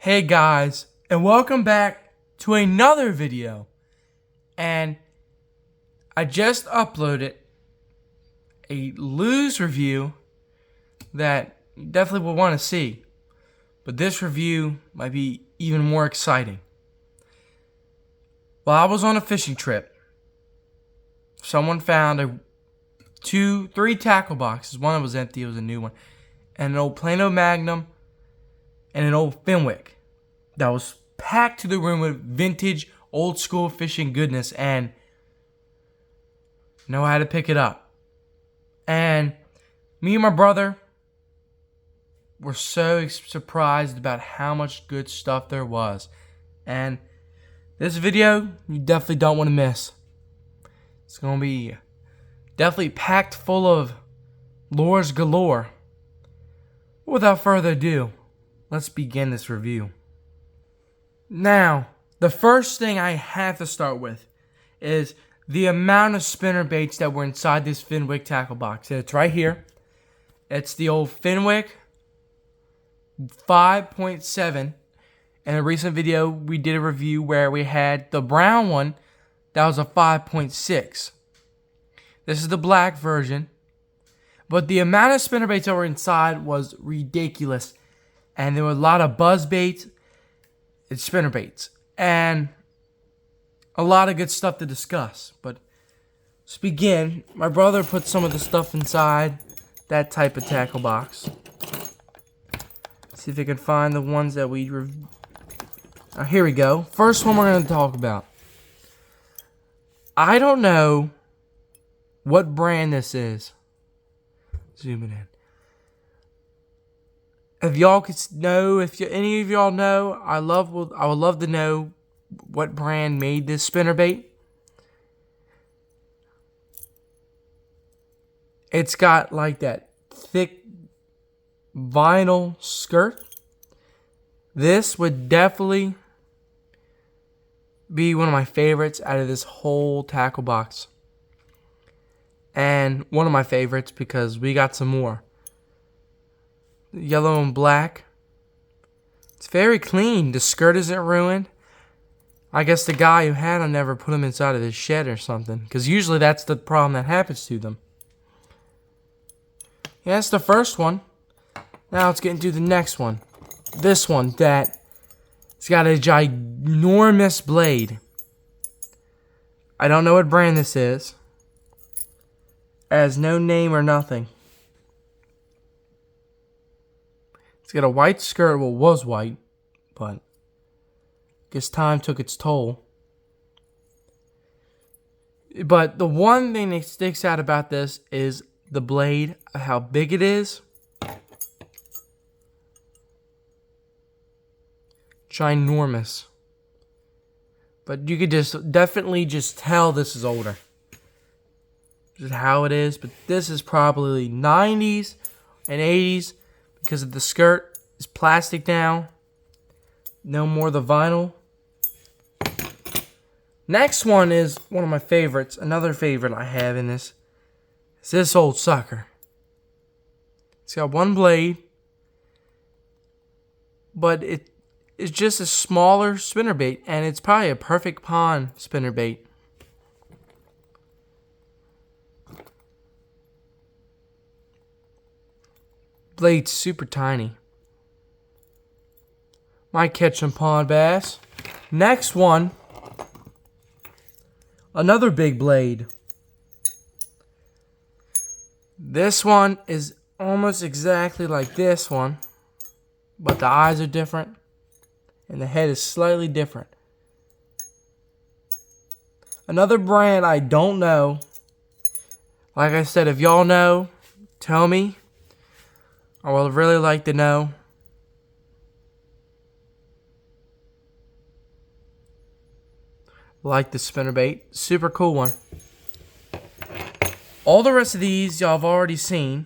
Hey guys, and welcome back to another video. And I just uploaded a Lose review that you definitely will want to see. But this review might be even more exciting. While I was on a fishing trip, someone found three tackle boxes. One was empty, it was a new one. And an old Plano Magnum and an old Fenwick that was packed to the room with vintage, old school fishing goodness, and know how to pick it up. And me and my brother were so surprised about how much good stuff there was. And this video, you definitely don't want to miss. It's going to be definitely packed full of lures galore. Without further ado, let's begin this review. Now, the first thing I have to start with is the amount of spinner baits that were inside this Fenwick tackle box. And it's right here. It's the old Fenwick 5.7. In a recent video, we did a review where we had the brown one that was a 5.6. This is the black version. But the amount of spinner baits that were inside was ridiculous. And there were a lot of buzz baits and spinner baits. And a lot of good stuff to discuss. But let's begin. My brother put some of the stuff inside that type of tackle box. See if I can find the ones that we reviewed. Here we go. First one we're going to talk about. I don't know what brand this is. Zooming in. If y'all could know, any of y'all know, I would love to know what brand made this spinnerbait. It's got like that thick vinyl skirt. This would definitely be one of my favorites out of this whole tackle box. And one of my favorites because we got some more. Yellow and black. It's very clean. The skirt isn't ruined. I guess the guy who had them never put them inside of his shed or something. Because usually that's the problem that happens to them. Yeah, that's the first one. Now let's get into the next one. This one that it's got a ginormous blade. I don't know what brand this is. It has no name or nothing. It's got a white skirt. Well, it was white, but I guess time took its toll. But the one thing that sticks out about this is the blade, how big it is. Ginormous. But you could definitely tell this is older. Just how it is, but this is probably 90s and 80s because of the skirt is plastic now. No more the vinyl. Next one is one of my favorites. Another favorite I have in this is this old sucker. It's got one blade, but it's just a smaller spinnerbait, and it's probably a perfect pond spinnerbait. Blade's super tiny. Might catch some pond bass. Next one. Another big blade. This one is almost exactly like this one. But the eyes are different. And the head is slightly different. Another brand I don't know. Like I said, if y'all know, tell me. I would really like to know. Like the spinnerbait. Super cool one. All the rest of these y'all have already seen.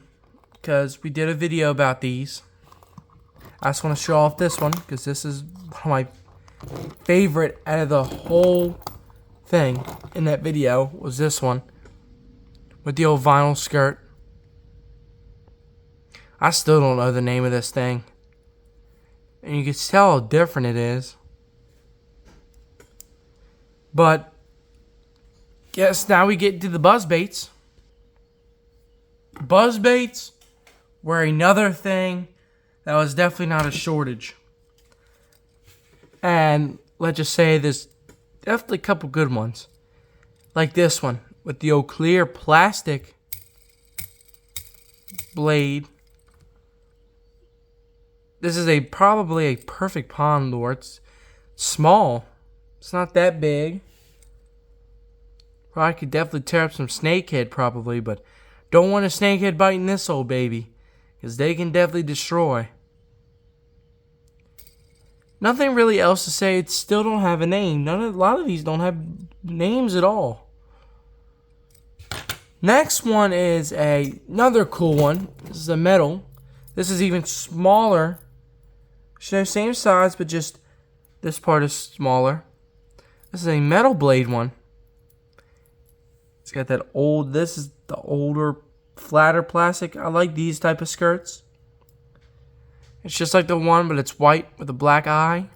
Because we did a video about these. I just want to show off this one. Because this is one of my favorite out of the whole thing in that video. Was this one. With the old vinyl skirt. I still don't know the name of this thing. And you can tell how different it is. But yes, now we get into the buzzbaits. Buzzbaits were another thing that was definitely not a shortage. And let's just say there's definitely a couple good ones. Like this one with the old clear plastic blade. This is probably a perfect pond lure. It's small. It's not that big. I could definitely tear up some snakehead probably, but don't want a snakehead biting this old baby, because they can definitely destroy. Nothing really else to say. It still don't have a name. A lot of these don't have names at all. Next one is another cool one. This is a metal. This is even smaller. Same size, but just this part is smaller. This is a metal blade one. It's got that old, this is the older, flatter plastic. I like these type of skirts. It's just like the one, but it's white with a black eye.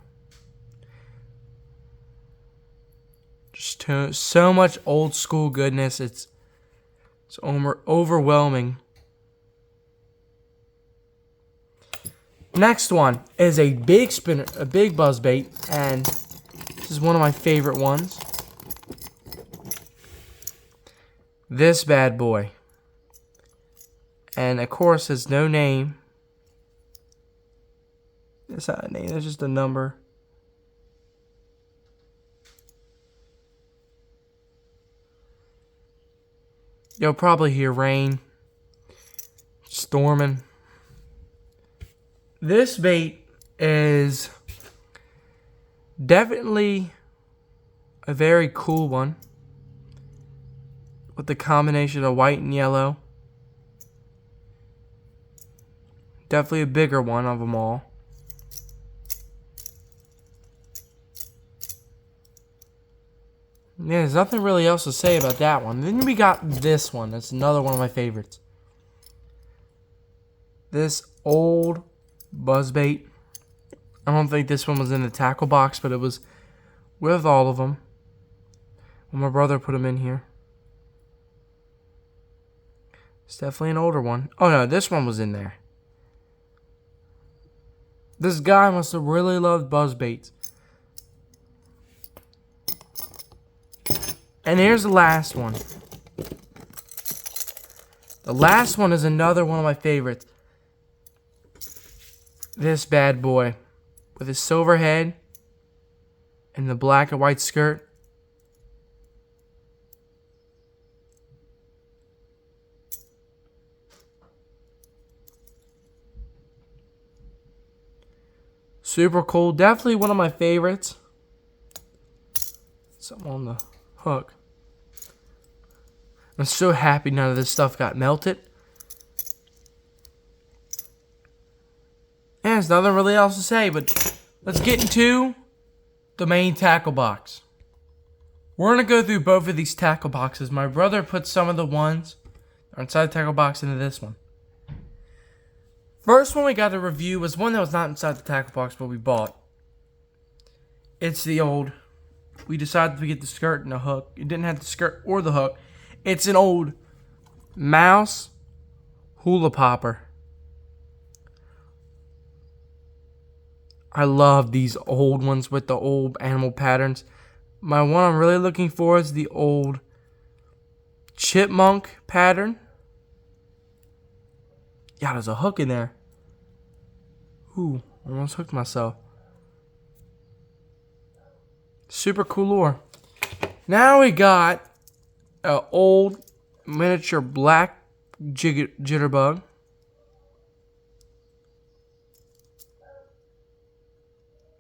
Just so much old school goodness. It's overwhelming. Next one is a big spinner, a big buzzbait, and this is one of my favorite ones. This bad boy. And of course, there's no name. It's not a name, there's just a number. You'll probably hear rain, storming. This bait is definitely a very cool one with the combination of white and yellow. Definitely a bigger one of them all. Yeah, there's nothing really else to say about that one. Then we got this one. That's another one of my favorites. This old buzzbait. I don't think this one was in the tackle box, but it was with all of them. Well, my brother put them in here. It's definitely an older one. Oh no, this one was in there. This guy must have really loved buzzbaits. And here's the last one. The last one is another one of my favorites. This bad boy with his silver head and the black and white skirt. Super cool. Definitely one of my favorites. Something on the hook. I'm so happy none of this stuff got melted. And there's nothing really else to say, but let's get into the main tackle box. We're going to go through both of these tackle boxes. My brother put some of the ones that are inside the tackle box into this one. First one we got to review was one that was not inside the tackle box, but we bought. It's the old, we decided to get the skirt and the hook. It didn't have the skirt or the hook. It's an old mouse hula popper. I love these old ones with the old animal patterns. My one I'm really looking for is the old chipmunk pattern. Yeah, there's a hook in there. Ooh, almost hooked myself. Super cool lure. Now we got an old miniature black jitterbug.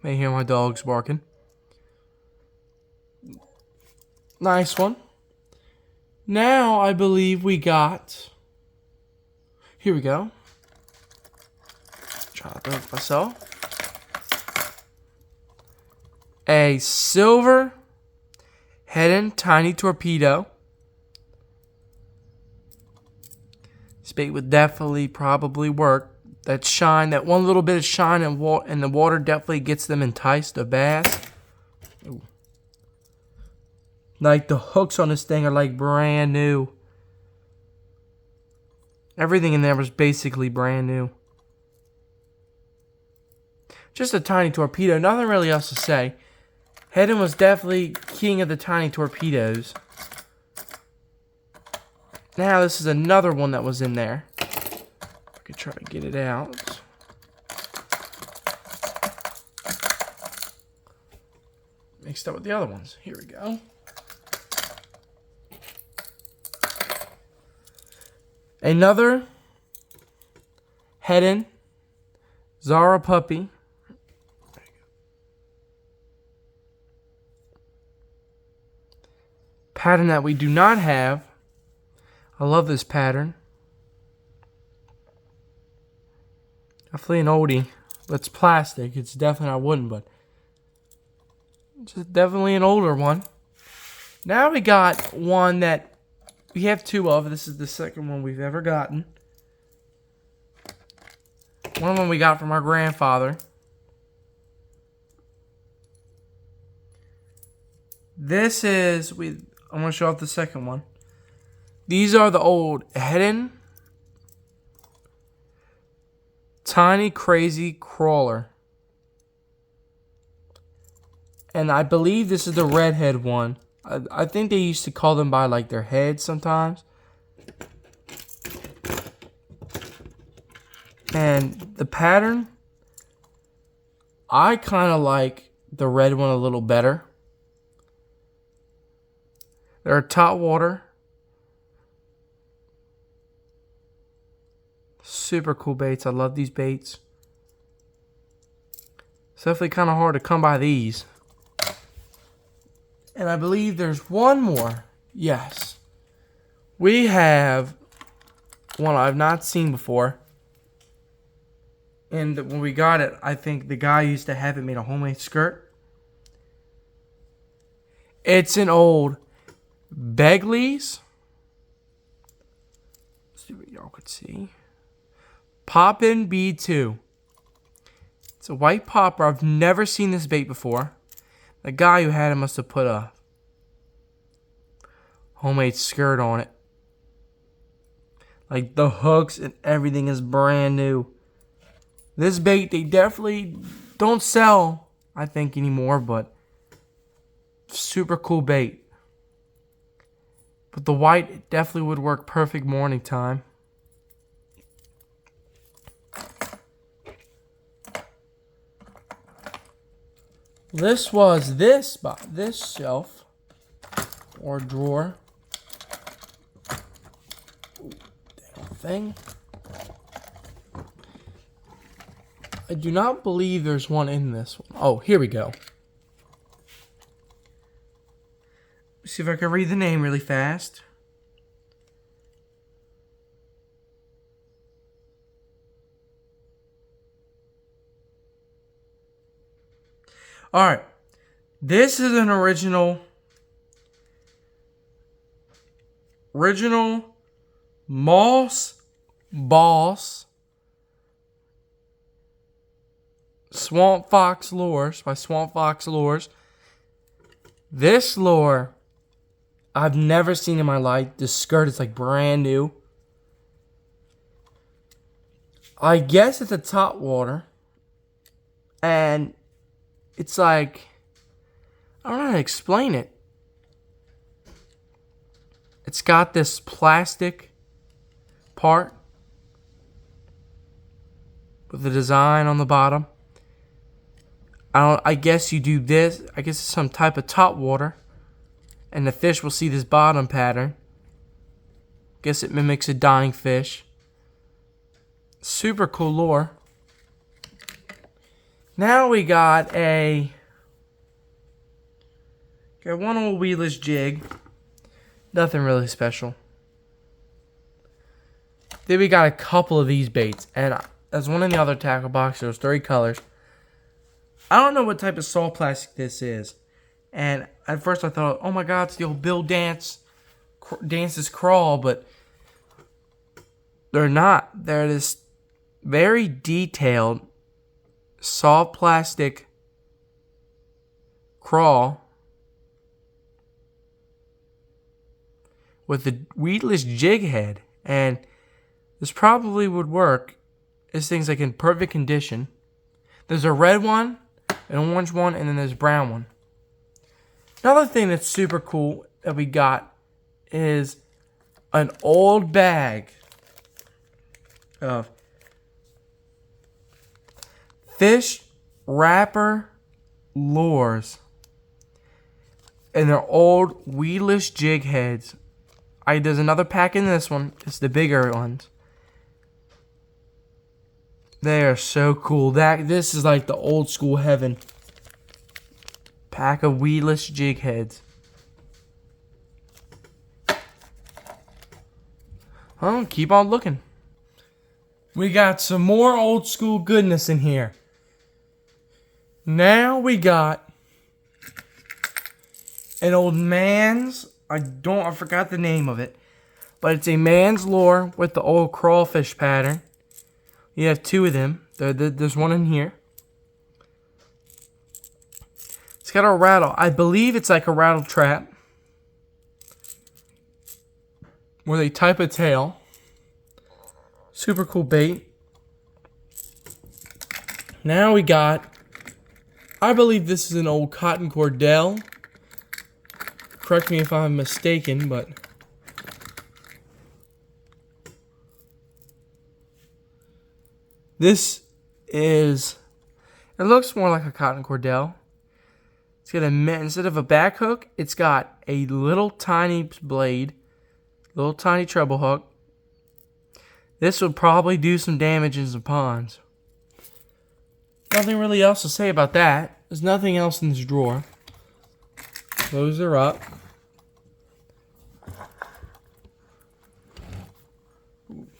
May hear my dogs barking. Nice one. Now I believe we got... Here we go. Try to throw it myself. A silver head-in tiny torpedo. This bait would definitely probably work. that shine, that one little bit of shine in the water definitely gets them enticed to bass. Ooh. Like the hooks on this thing are like brand new. Everything in there was basically brand new. Just a tiny torpedo, nothing really else to say. Hedden was definitely king of the tiny torpedoes. Now this is another one that was in there. I could try to get it out. Mixed up with the other ones. Here we go. Another Hedden Zara puppy. Pattern that we do not have. I love this pattern. Definitely an oldie, but it's plastic. It's definitely not wooden, but it's definitely an older one. Now we got one that we have two of. This is the second one we've ever gotten. One of them we got from our grandfather. This is, I'm going to show off the second one. These are the old Hedden Tiny Crazy Crawler. And I believe this is the redhead one. I think they used to call them by like their heads sometimes. And the pattern, I kind of like the red one a little better. They're top water. Super cool baits. I love these baits. It's definitely kind of hard to come by these. And I believe there's one more. Yes. We have one I've not seen before. And when we got it, I think the guy used to have it made a homemade skirt. It's an old Begley's. Let's see what y'all could see. Poppin' B2. It's a white popper. I've never seen this bait before. The guy who had it must have put a homemade skirt on it. Like the hooks and everything is brand new. This bait, they definitely don't sell, I think, anymore, but super cool bait. But the white, it definitely would work perfect morning time. This was this shelf or drawer. Thing. I do not believe there's one in this one. Oh, here we go. Let's see if I can read the name really fast. Alright. This is an original Moss Boss Swamp Fox Lures by Swamp Fox Lures. This lure I've never seen in my life. This skirt is like brand new. I guess it's a top water. And it's like, I don't know how to explain it. It's got this plastic part with the design on the bottom. I guess you do this. I guess it's some type of top water. And the fish will see this bottom pattern. Guess it mimics a dying fish. Super cool lure. Now we got one old weedless jig. Nothing really special. Then we got a couple of these baits. And there's one in the other tackle box. There's 3 colors. I don't know what type of salt plastic this is. And at first I thought, oh my god, it's the old Bill Dance's Crawl. But they're not. They're this very detailed soft plastic crawl with a weedless jig head, and this probably would work. This thing's like in perfect condition. There's a red one, an orange one, and then there's a brown one. Another thing that's super cool that we got is an old bag of fish wrapper lures. And they're old weedless jig heads. There's another pack in this one. It's the bigger ones. They are so cool. This is like the old school heaven. Pack of weedless jig heads. Oh, keep on looking. We got some more old school goodness in here. Now we got an old Mann's. I forgot the name of it. But it's a Mann's lure with the old crawfish pattern. You have two of them. There's one in here. It's got a rattle. I believe it's like a rattle trap. With a type of tail. Super cool bait. Now we got, I believe this is an old cotton cordell. Correct me if I'm mistaken, but this is, it looks more like a cotton cordell. It's got instead of a back hook, it's got a little tiny blade, little tiny treble hook. This would probably do some damage in some ponds. Nothing really else to say about that. There's nothing else in this drawer. Close her up.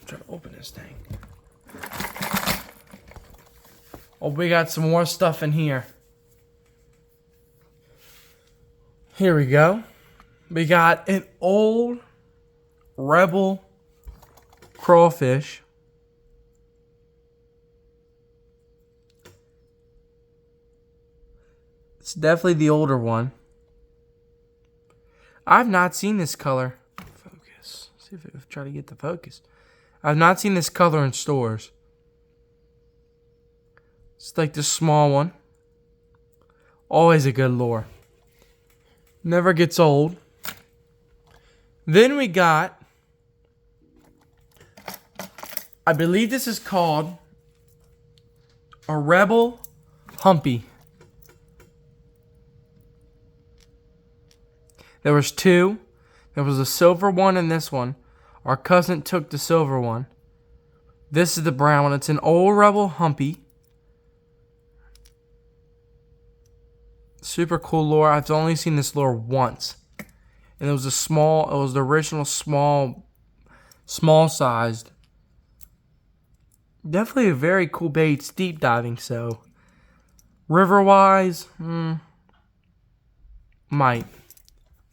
Try to open this thing. Oh, we got some more stuff in here. Here we go. We got an old Rebel crawfish. It's definitely the older one. I've not seen this color. Focus. See if I try to get the focus. I've not seen this color in stores. It's like the small one. Always a good lure. Never gets old. Then we got, I believe this is called a Rebel Humpy. There was two. There was a silver one and this one. Our cousin took the silver one. This is the brown one. It's an old Rebel Humpy. Super cool lure. I've only seen this lure once. And it was the original small sized. Definitely a very cool bait. It's deep diving, so river wise, might.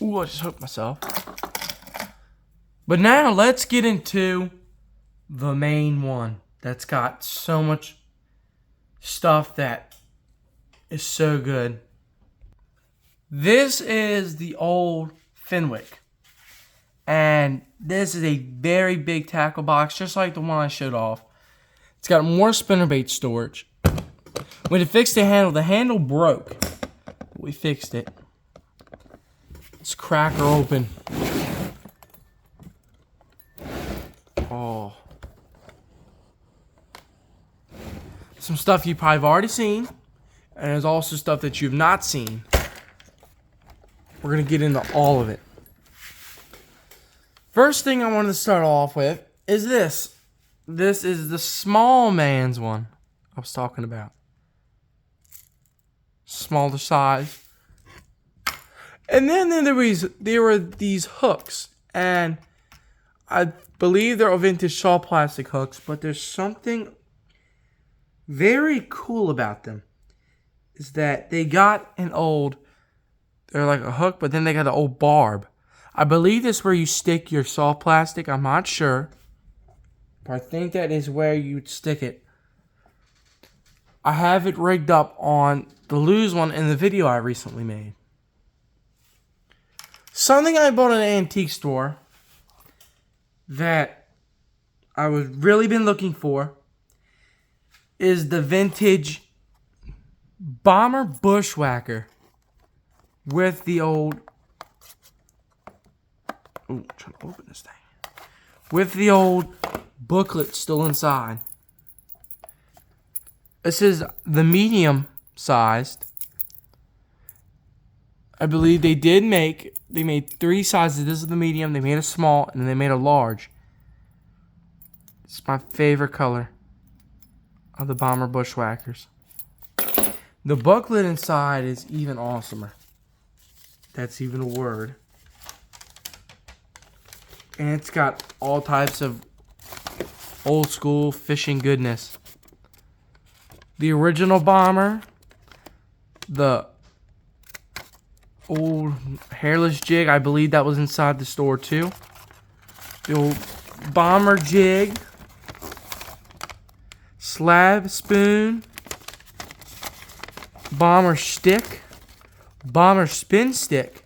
Ooh, I just hooked myself. But now let's get into the main one that's got so much stuff that is so good. This is the old Fenwick. And this is a very big tackle box, just like the one I showed off. It's got more spinnerbait storage. When it fixed the handle broke. We fixed it. Let's crack her open. Oh. Some stuff you probably have already seen. And there's also stuff that you've not seen. We're going to get into all of it. First thing I wanted to start off with is this. This is the small man's one I was talking about. Smaller size. And then there were these hooks. And I believe they're vintage saw plastic hooks. But there's something very cool about them. Is that they got an old... They're like a hook, but then they got an old barb. I believe this is where you stick your soft plastic. I'm not sure. But I think that is where you'd stick it. I have it rigged up on the lose one in the video I recently made. Something I bought at an antique store that I would really been looking for is the vintage Bomber Bushwhacker with the old... Oh, I'm trying to open this thing. With the old booklet still inside. This is the medium sized. I believe they made 3 sizes. This is the medium, they made a small, and then they made a large. It's my favorite color of the Bomber Bushwhackers. The booklet inside is even awesomer. That's even a word. And it's got all types of old school fishing goodness. The original Bomber, the old hairless jig, I believe that was inside the store too. The old Bomber jig, slab spoon, Bomber stick, Bomber spin stick,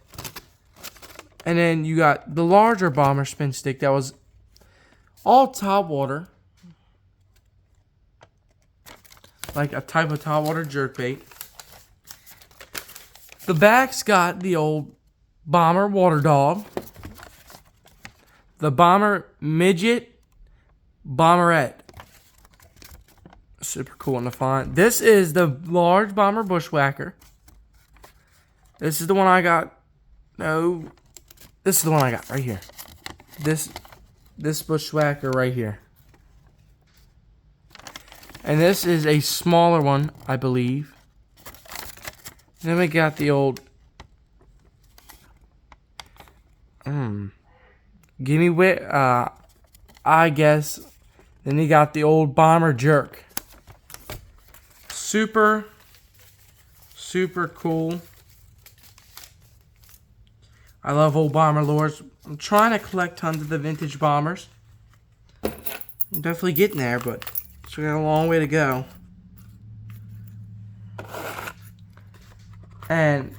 and then you got the larger Bomber spin stick that was all top water, like a type of top water jerkbait. The back's got the old Bomber water dog, the Bomber midget, Bomberette. Super cool in the font. This is the large Bomber Bushwhacker. This is the one I got. No, this is the one I got right here. This Bushwhacker right here. And this is a smaller one, I believe. Then we got the old Gimme Wit, I guess. Then you got the old Bomber Jerk. Super cool. I love old Bomber lures. I'm trying to collect tons of the vintage Bombers. I'm definitely getting there, but it's got a long way to go. And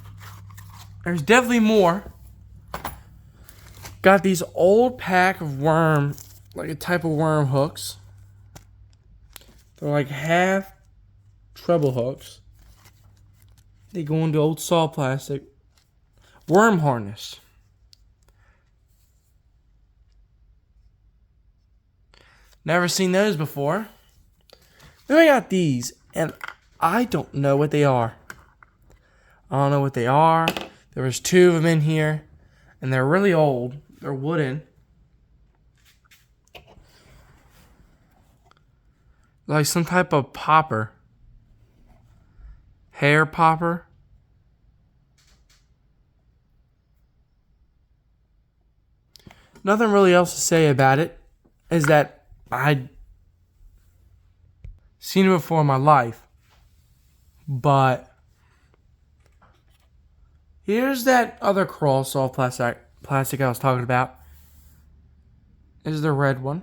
there's definitely more. Got these old pack of worm, like a type of worm hooks. They're like half treble hooks. They go into old saw plastic. Worm harness. Never seen those before. Then I got these, and I don't know what they are. I don't know what they are. There was 2 of them in here, and they're really old. They're wooden. Like some type of popper. Hair popper. Nothing really else to say about it. Is that I'd seen it before in my life. But here's that other crawl saw plastic I was talking about. This is the red one.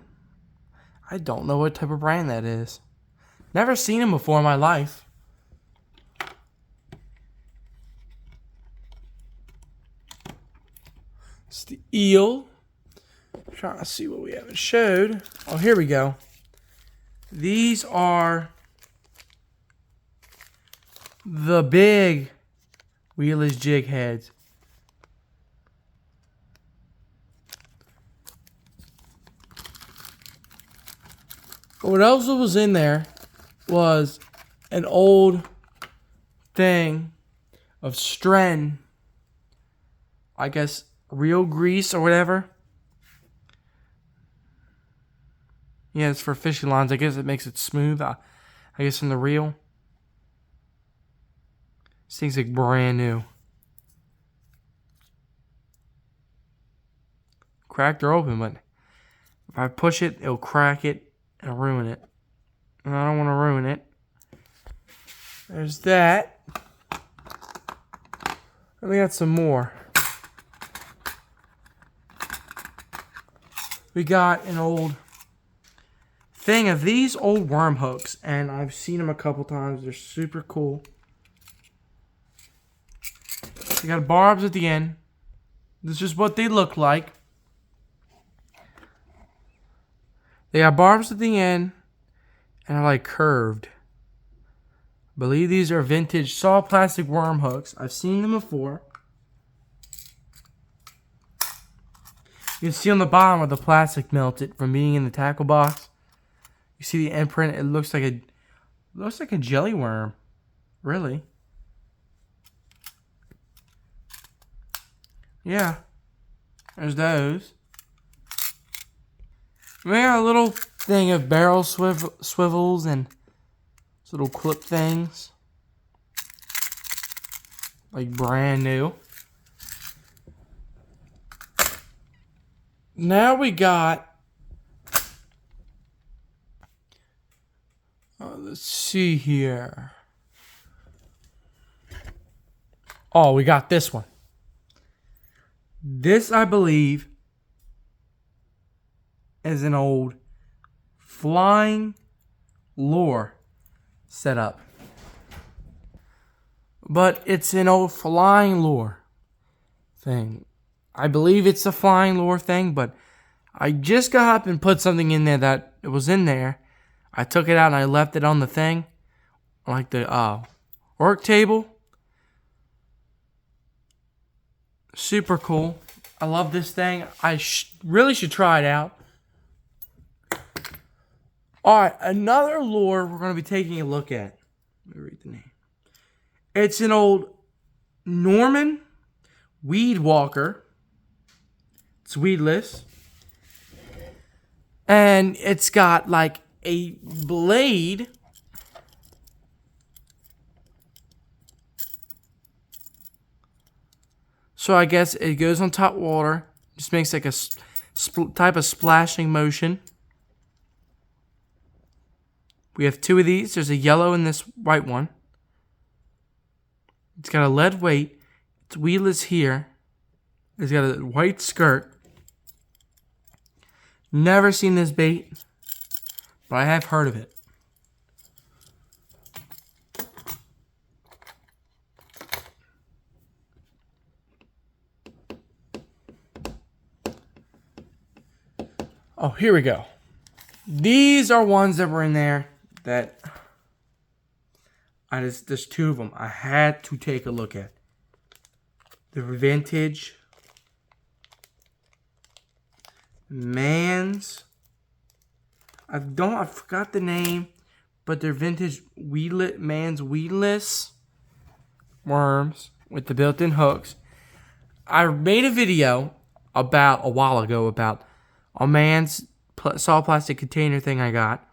I don't know what type of brand that is. Never seen them before in my life. It's the eel. I'm trying to see what we haven't showed. Oh, here we go. These are the big wheelers jig heads. What else was in there was an old thing of Stren, I guess real grease or whatever. Yeah, it's for fishing lines. I guess it makes it smooth. I guess in the reel. This thing's like brand new. Cracked or open, but if I push it, it'll crack it and ruin it. And I don't want to ruin it. There's that. And we got some more. We got an old thing of these old worm hooks, and I've seen them a couple times. They're super cool. They got barbs at the end. This is what they look like. They got barbs at the end and are like curved. I believe these are vintage saw plastic worm hooks. I've seen them before. You can see on the bottom where the plastic melted from being in the tackle box. You see the imprint. It looks like a jelly worm. Really? Yeah. There's those. We got a little thing of barrel swivels and little clip things. Like brand new. Now we got... let's see here. Oh, we got this one. This, I believe, is an old flying lure setup. But it's an old flying lure thing. I believe it's a flying lure thing, but I just got up and put something in there that it was in there. I took it out and I left it on the thing, like the work table. Super cool. I love this thing. I really should try it out. Alright, another lure we're going to be taking a look at. Let me read the name. It's an old Norman weed walker. It's weedless. And it's got like a blade. So I guess it goes on top water. Just makes like a type of splashing motion. We have two of these. There's a yellow and this white one. It's got a lead weight. It's weedless here. It's got a white skirt. Never seen this bait, but I have heard of it. Oh, here we go. These are ones that were in there that there's two of them I had to take a look at. The vintage Mann's. I forgot the name, but they're vintage Mann's weedless worms with the built-in hooks. I made a video a while ago about a Mann's saw plastic container thing I got.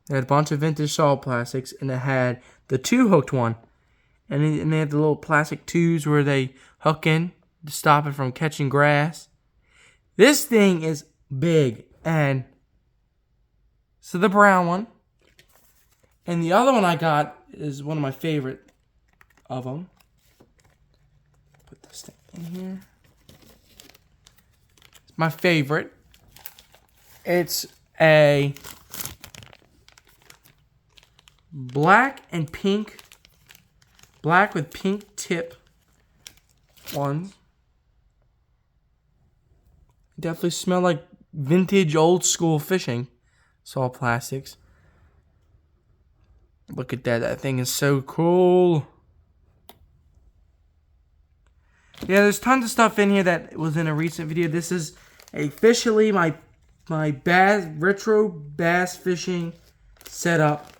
It had a bunch of vintage saw plastics, and it had the two-hooked one. And they had the little plastic tubes where they hook in to stop it from catching grass. This thing is big, and so the brown one. And the other one I got is one of my favorite of them. Put this thing in here. It's my favorite. It's a black with pink tip one. Definitely smell like vintage old school fishing saw plastics. Look at that. That thing is so cool. Yeah, there's tons of stuff in here that was in a recent video. This is officially my retro bass fishing setup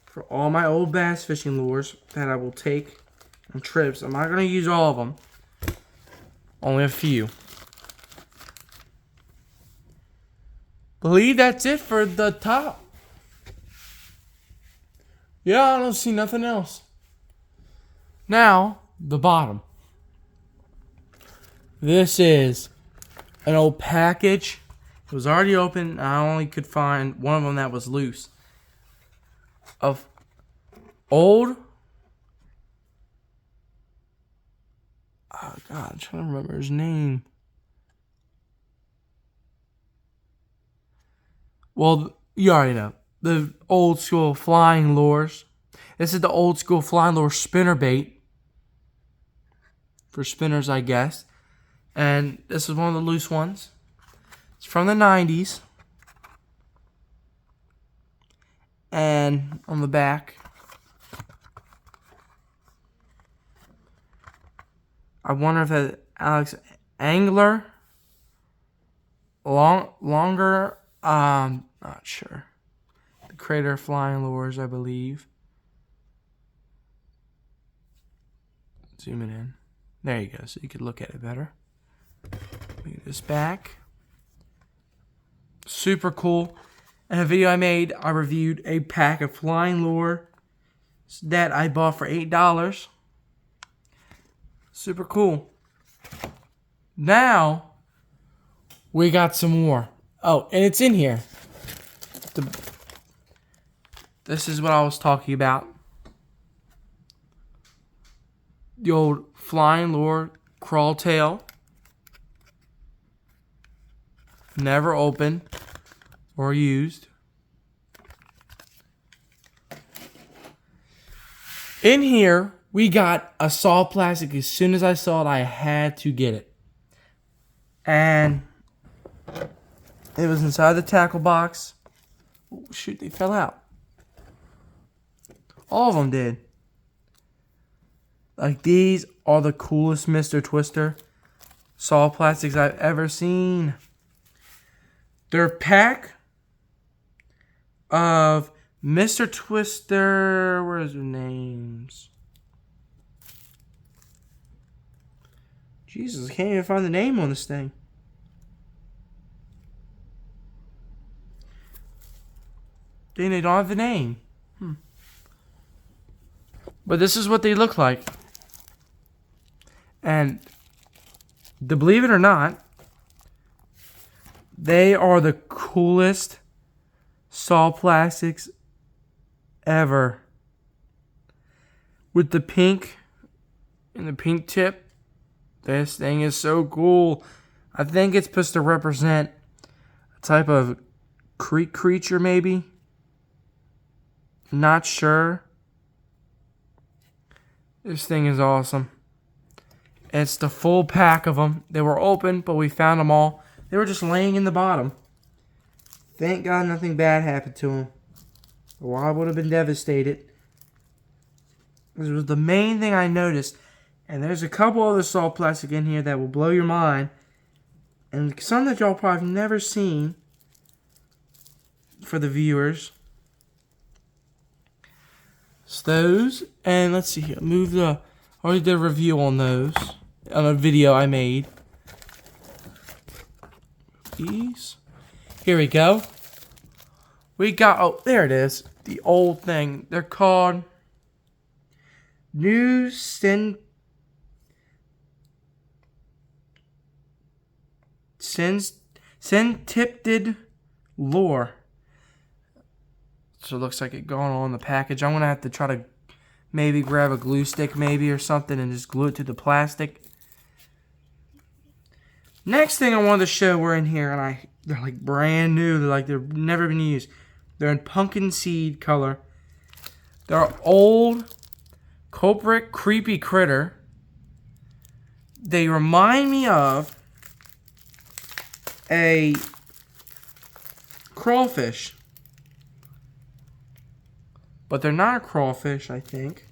for all my old bass fishing lures that I will take on trips. I'm not going to use all of them. Only a few. Believe that's it for the top. Yeah, I don't see nothing else. Now, the bottom. This is an old package. It was already open. I only could find one of them that was loose. Of old... Oh, God, I'm trying to remember his name. Well, you already know. The old school flying lures. This is the old school flying lure spinner bait. For spinners, I guess. And this is one of the loose ones. It's from the 90s. And on the back, I wonder if that Alex Angler longer. Not sure. The Crater Flying Lures, I believe. Zoom it in. There you go, so you could look at it better. Look at this back. Super cool. In a video I made, I reviewed a pack of flying lure that I bought for $8. Super cool. Now, we got some more. Oh, and it's in here. This is what I was talking about. The old flying lure crawl tail. Never opened or used. In here, we got a soft plastic. As soon as I saw it, I had to get it. And it was inside the tackle box. Oh, shoot, they fell out. All of them did. Like, these are the coolest Mr. Twister soft plastics I've ever seen. They're a pack of Mr. Twister. Where's their names? Jesus, I can't even find the name on this thing. Dang, they don't have the name. But this is what they look like. And believe it or not, they are the coolest soft plastics ever. With the pink and the pink tip. This thing is so cool. I think it's supposed to represent a type of creek creature, maybe. Not sure. This thing is awesome. It's the full pack of them. They were open, but we found them all. They were just laying in the bottom. Thank God nothing bad happened to them. Or I would have been devastated. This was the main thing I noticed. And there's a couple other soft plastic in here that will blow your mind. And some that y'all probably have never seen for the viewers. It's those. And let's see here. I already did a review on those. On a video I made. These. Here we go. We got, oh, there it is. The old thing. They're called New Scented Lure. So it looks like it going on the package. I'm going to have to try to maybe grab a glue stick maybe or something and just glue it to the plastic. Next thing I wanted to show were in here, and they're like brand new. They've never been used. They're in pumpkin seed color. They're old culprit creepy critter. They remind me of a crawfish. But they're not a crawfish, I think.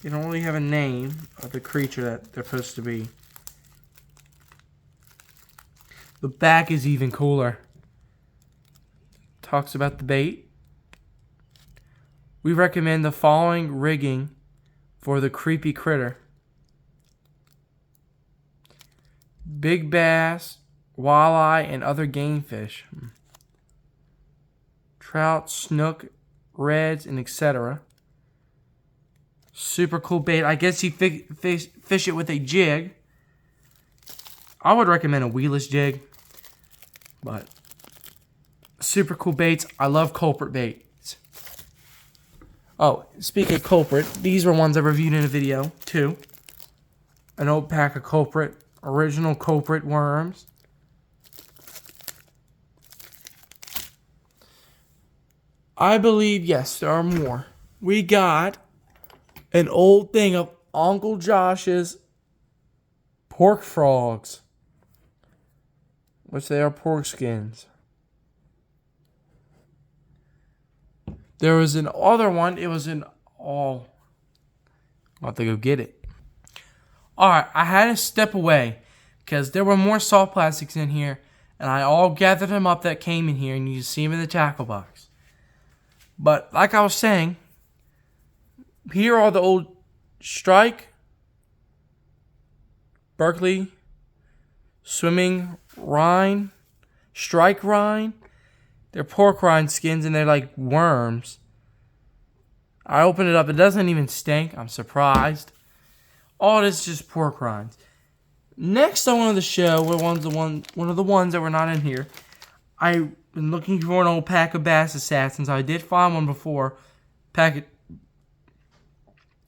They don't really have a name of the creature that they're supposed to be. The back is even cooler. Talks about the bait. We recommend the following rigging for the creepy critter. Big bass, walleye, and other game fish. Trout, snook, reds, and etc. Super cool bait. I guess you fish it with a jig. I would recommend a weedless jig. But super cool baits. I love culprit baits. Oh, speaking of culprit, these were ones I reviewed in a video too. An old pack of culprit, original culprit worms. I believe, yes, there are more. We got an old thing of Uncle Josh's pork frogs, which they are pork skins. There was an other one. It was in all. I'll have to go get it. Alright, I had to step away because there were more soft plastics in here, and I all gathered them up that came in here, and you can see them in the tackle box. But like I was saying, here are the old Strike, Berkeley, Swimming Rind, Strike Rind. They're pork rind skins, and they're like worms. I opened it up. It doesn't even stink. I'm surprised. All this is just pork rinds. Next, I wanted to show one of the ones that were not in here. I've been looking for an old pack of Bass Assassins. I did find one before.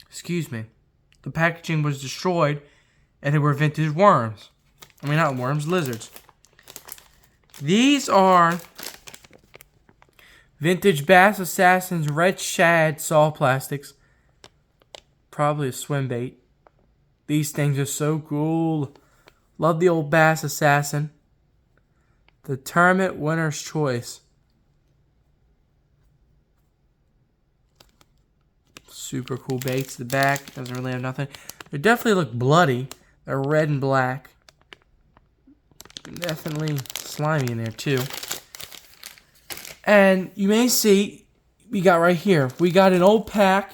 Excuse me. The packaging was destroyed, and they were vintage worms. I mean, not worms, lizards. These are vintage Bass Assassins Red Shad soft plastics. Probably a swim bait. These things are so cool. Love the old Bass Assassin. The Tournament Winner's Choice. Super cool baits. The back doesn't really have nothing. They definitely look bloody. They're red and black. Definitely slimy in there too. And you may see, we got right here. We got an old pack.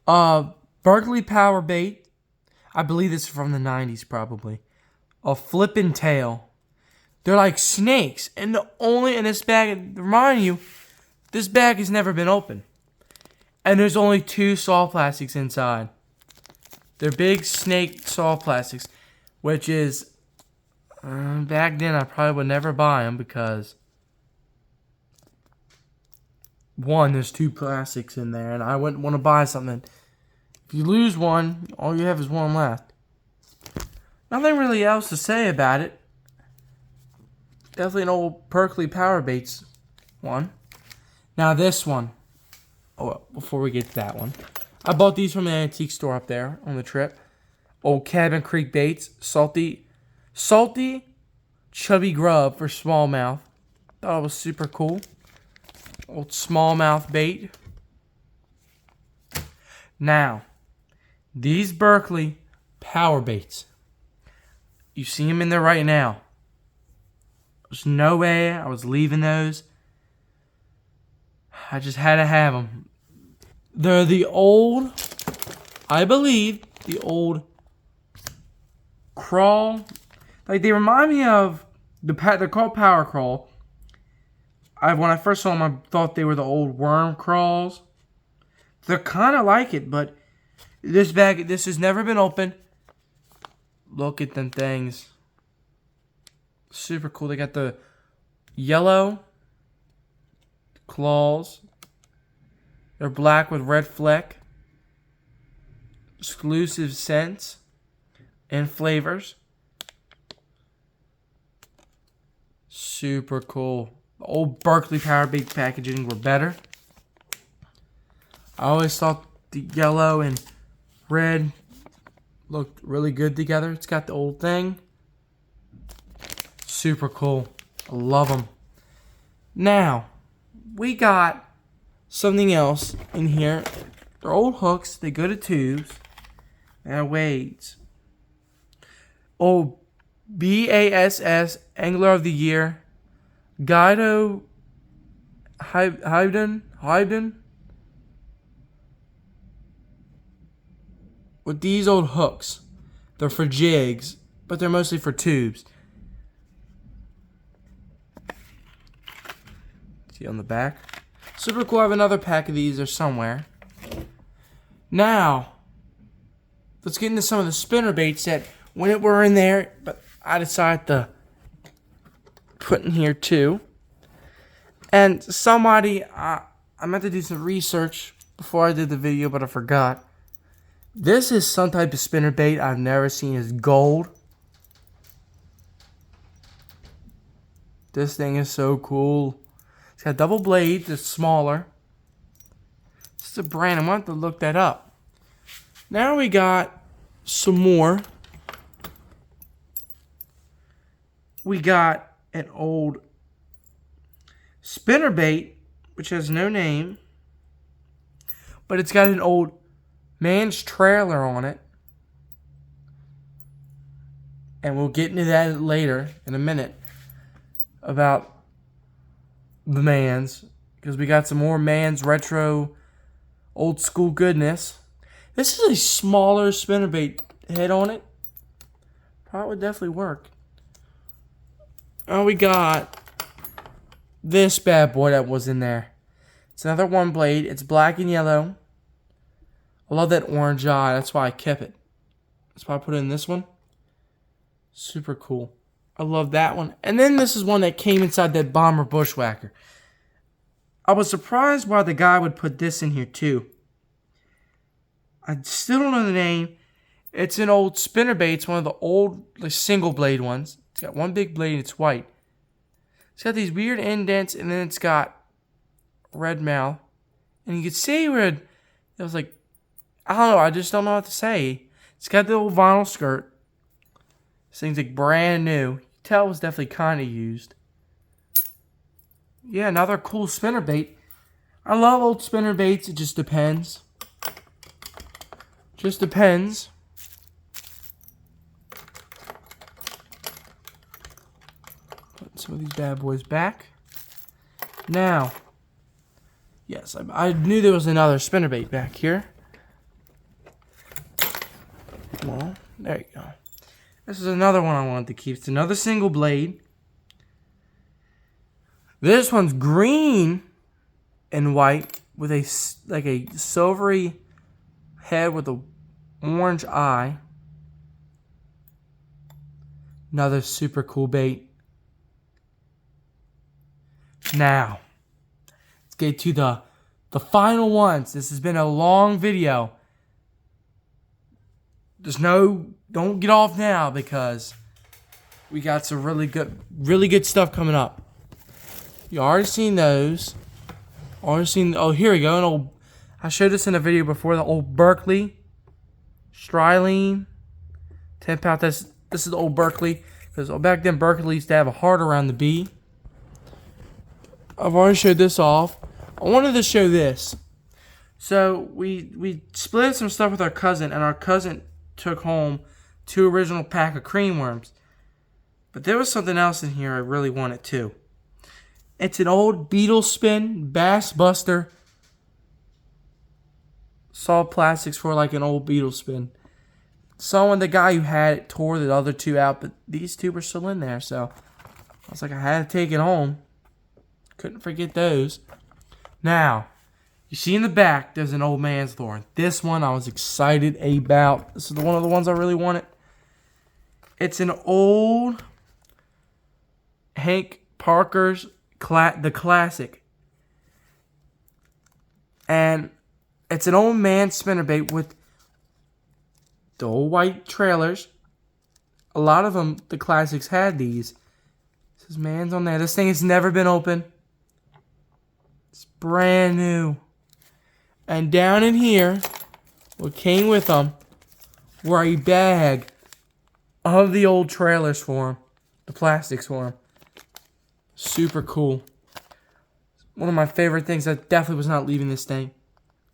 Berkeley Power Bait. I believe this is from the 90s probably. A flippin' tail. They're like snakes. And in this bag, to remind you, this bag has never been opened. And there's only 2 soft plastics inside. They're big snake soft plastics. Which is, back then I probably would never buy them because, one, there's 2 plastics in there. And I wouldn't want to buy something. If you lose one, all you have is one left. Nothing really else to say about it. Definitely an old Berkeley Power Baits one. Now this one. Oh, before we get to that one. I bought these from an antique store up there on the trip. Old Cabin Creek Baits. Salty, chubby grub for smallmouth. Thought it was super cool. Old smallmouth bait. Now, these Berkeley Power Baits. You see them in there right now. There's no way I was leaving those. I just had to have them. They're the old, I believe, the old crawl. Like, they remind me of, they're called Power Crawl. When I first saw them, I thought they were the old worm crawls. They're kind of like it, but this has never been opened. Look at them things. Super cool. They got the yellow claws. They're black with red fleck. Exclusive scents and flavors. Super cool. The old Berkeley Power Bait packaging were better. I always thought the yellow and red looked really good together. It's got the old thing. Super cool. I love them. Now, we got something else in here. They're old hooks. They go to tubes. And weights. Old BASS Angler of the Year. Guido Hyden. With these old hooks. They're for jigs, but they're mostly for tubes. See on the back? Super cool. I have another pack of these there somewhere. Now, let's get into some of the spinner baits that were in there, but I decided to put in here too. And somebody, I meant to do some research before I did the video, but I forgot. This is some type of spinner bait I've never seen. It's gold. This thing is so cool. It's got double blades. It's smaller. This is a brand. I want to look that up. Now we got some more. We got an old spinnerbait, which has no name, but it's got an old Mann's trailer on it. And we'll get into that later in a minute about the Manns, because we got some more Mann's retro old school goodness. This is a smaller spinnerbait head on it. Probably would definitely work. Oh, we got this bad boy that was in there. It's another one blade. It's black and yellow. I love that orange eye. That's why I kept it. That's why I put it in this one. Super cool. I love that one. And then this is one that came inside that Bomber Bushwhacker. I was surprised why the guy would put this in here too. I still don't know the name. It's an old spinnerbait. It's one of the old single blade ones. It's got one big blade and it's white. It's got these weird indents and then it's got red mouth. And you can see where it was like, I don't know. I just don't know what to say. It's got the old vinyl skirt. This thing's like brand new. You can tell it was definitely kind of used. Yeah, another cool spinnerbait. I love old spinnerbaits. It just depends. Just depends. Put some of these bad boys back. Now, yes, I knew there was another spinnerbait back here. Well, there you go. This is another one I wanted to keep. It's another single blade. This one's green and white with a silvery head with a orange eye. Another super cool bait. Now, let's get to the final ones. This has been a long video. Don't get off now because we got some really good stuff coming up. You already seen those. Oh, here we go. I showed this in a video before. The old Berkeley Styrene 10-pound. This is the old Berkeley, because back then Berkeley used to have a heart around the B. I've already showed this off. I wanted to show this. So we split some stuff with our cousin, and our cousin took home 2 original pack of cream worms. But there was something else in here I really wanted too. It's an old Beetle Spin Bass Buster. Solid plastics for like an old Beetle Spin. The guy who had it tore the other 2 out, but these 2 were still in there, so I was like, I had to take it home. Couldn't forget those. Now, you see in the back, there's an old Mann's lure. This one I was excited about. This is one of the ones I really wanted. It's an old Hank Parker's the Classic. And it's an old Mann spinnerbait with the old white trailers. A lot of them, the Classics, had these. This is Mann's on there. This thing has never been open. It's brand new. And down in here, what came with them were a bag of the old trailers for him. The plastics for him. Super cool. One of my favorite things. I definitely was not leaving this thing.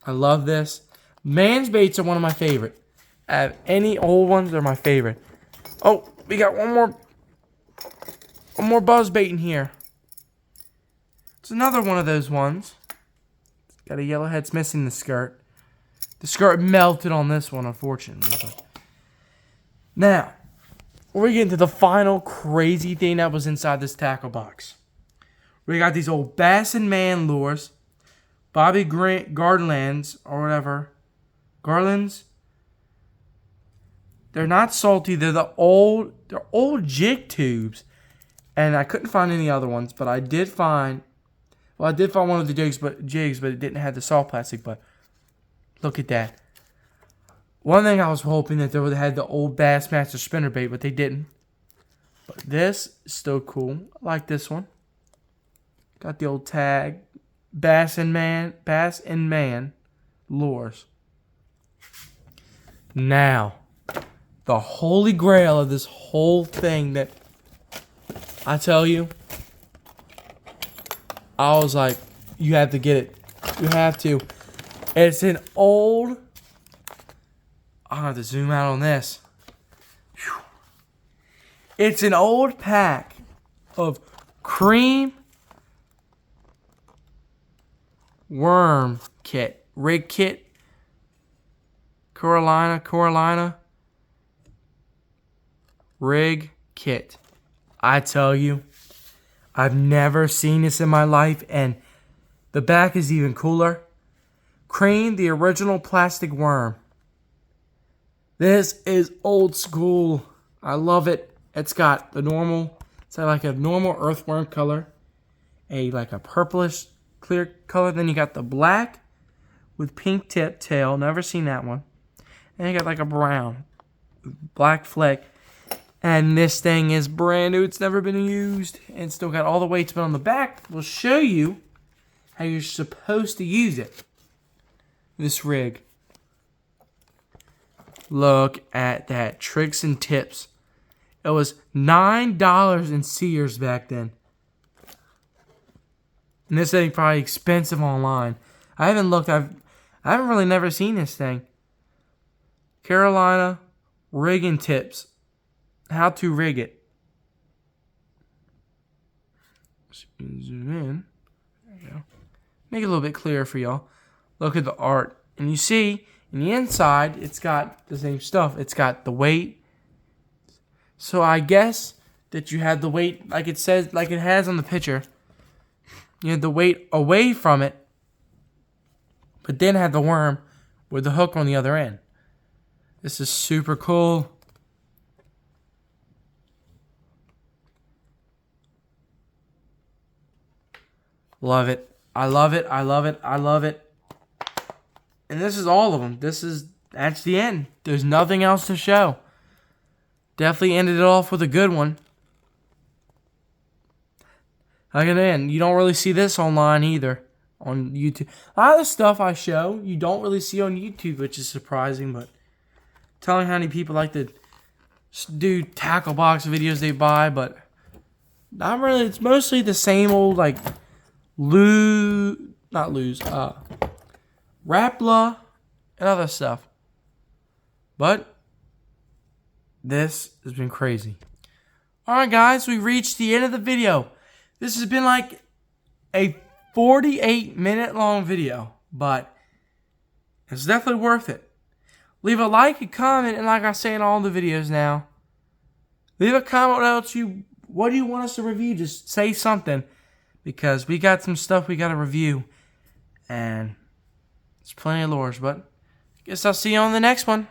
I love this. Mann's baits are one of my favorite. Any old ones are my favorite. Oh, we got one more buzz bait in here. It's another one of those ones. It's got a yellow head. It's missing the skirt. The skirt melted on this one, unfortunately. But now, we're getting to the final crazy thing that was inside this tackle box. We got these old Bass and Mann lures. Bobby Garland's or whatever. Garland's. They're not salty. They're old jig tubes. And I couldn't find any other ones, but I did find one of the jigs, but it didn't have the salt plastic. But look at that. One thing I was hoping that they would have had the old Bassmaster spinnerbait, but they didn't. But this is still cool. I like this one. Got the old tag. Bass and Man lures. Now, the holy grail of this whole thing that I tell you, I was like, you have to get it. You have to. It's an old... I'm going to have to zoom out on this. Whew. It's an old pack of cream worm kit. Rig kit. Carolina. Rig kit. I tell you, I've never seen this in my life, and the back is even cooler. Cream, the original plastic worm. This is old school. I love it. It's got the normal, it's like a normal earthworm color, like a purplish clear color. Then you got the black with pink tip tail. Never seen that one. And you got like a brown, black fleck. And this thing is brand new. It's never been used. And still got all the weights. But on the back, we'll show you how you're supposed to use it. This rig. Look at that. Tricks and tips. It was $9 in Sears back then. And this thing probably expensive online. I haven't looked. I haven't really never seen this thing. Carolina rigging tips. How to rig it. Zoom in. There you go. Make it a little bit clearer for y'all. Look at the art. And you see, in the inside, it's got the same stuff. It's got the weight. So I guess that you had the weight, like it says, like it has on the picture. You had the weight away from it, but then had the worm with the hook on the other end. This is super cool. Love it. I love it. I love it. I love it. And this is all of them. That's the end. There's nothing else to show. Definitely ended it off with a good one. Again, you don't really see this online either on YouTube. A lot of the stuff I show, you don't really see on YouTube, which is surprising, but telling how many people like to do tackle box videos they buy, but not really. It's mostly the same old, like, Rapala and other stuff. But this has been crazy. Alright guys, we reached the end of the video. This has been like a 48-minute long video, but it's definitely worth it. Leave a like, a comment, and like I say in all the videos now, leave a comment what do you want us to review? Just say something, because we got some stuff we got to review, and it's plenty of lures, but I guess I'll see you on the next one.